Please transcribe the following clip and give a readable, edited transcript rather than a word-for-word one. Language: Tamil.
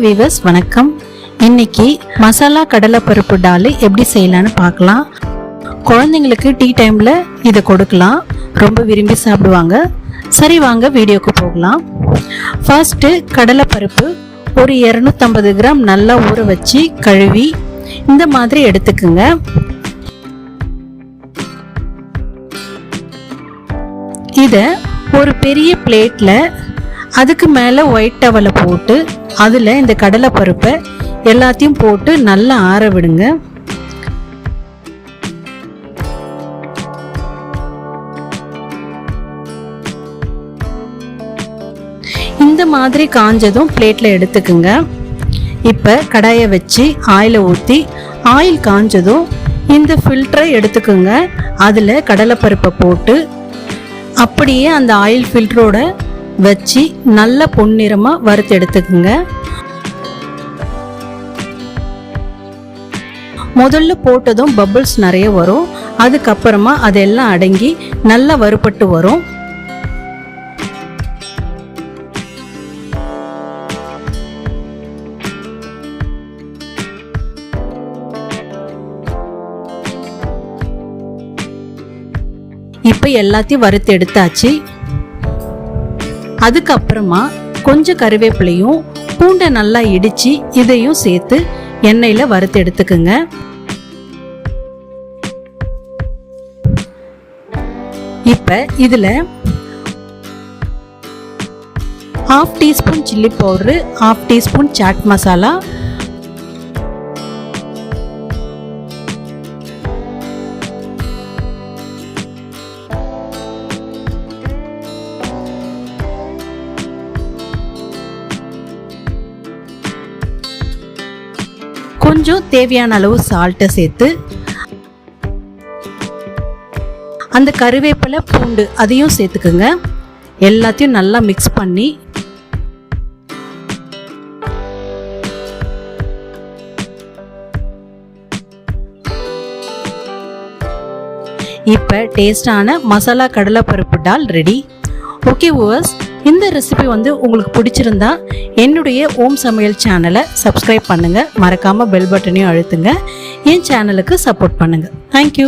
வீவர்ஸ் வணக்கம். இன்னைக்கு மசாலா கடலை பருப்பு டால் எப்படி செய்யலான்னு பார்க்கலாம். குழந்தைங்களுக்கு டீ டைமில் இதை கொடுக்கலாம், ரொம்ப விரும்பி சாப்பிடுவாங்க. சரி வாங்க வீடியோக்கு போகலாம். ஃபர்ஸ்ட்டு கடலை பருப்பு ஒரு 250 கிராம் நல்லா ஊற வச்சு கழுவி இந்த மாதிரி எடுத்துக்குங்க. இதை ஒரு பெரிய பிளேட்டில் அதுக்கு மேலே ஒயிட் டவலை போட்டு அதில் இந்த கடலை பருப்பை எல்லாத்தையும் போட்டு நல்லா ஆற விடுங்க. இந்த மாதிரி காஞ்சதும் பிளேட்டில் எடுத்துக்குங்க. இப்போ கடாயை வச்சு ஆயிலை ஊற்றி ஆயில் காஞ்சதும் இந்த ஃபில்டரை எடுத்துக்குங்க. அதில் கடலைப்பருப்பை போட்டு அப்படியே அந்த ஆயில் ஃபில்டரோட வச்சு நல்ல பொன்னிறமாக வறுத்து எடுத்துக்குங்க. முதல்ல போட்டதும் பபிள்ஸ் நிறைய வரும், அதுக்கப்புறமா அதெல்லாம் அடங்கி நல்லா வறுபட்டு வரும். இப்போ எல்லாத்தையும் வறுத்து எடுத்தாச்சு. அதுக்கப்புறமா கொஞ்சம் கருவேப்பிலையும் பூண்டை நல்லா இடிச்சு இதையும் சேர்த்து எண்ணெயில் வறுத்து எடுத்துக்குங்க. இப்போ இதில் 1/2 teaspoon chilli powder, 1/2 teaspoon chaat masala, கொஞ்சம் தேவையான அளவு சால்ட்டை சேர்த்து அந்த கருவேப்பிலை பூண்டு அதையும் சேர்த்துக்குங்க. எல்லாத்தையும் நல்லா மிக்ஸ் பண்ணி இப்போ டேஸ்டான மசாலா கடலை பருப்பு டால் ரெடி. ஓகே வியூவர்ஸ், இந்த ரெசிபி உங்களுக்கு பிடிச்சிருந்தா என்னுடைய ஓம் சமையல் சேனலை சப்ஸ்கிரைப் பண்ணுங்கள், மறக்காமல் பெல் பட்டனையும் அழுத்துங்க, என் சேனலுக்கு சப்போர்ட் பண்ணுங்கள். தேங்க்யூ.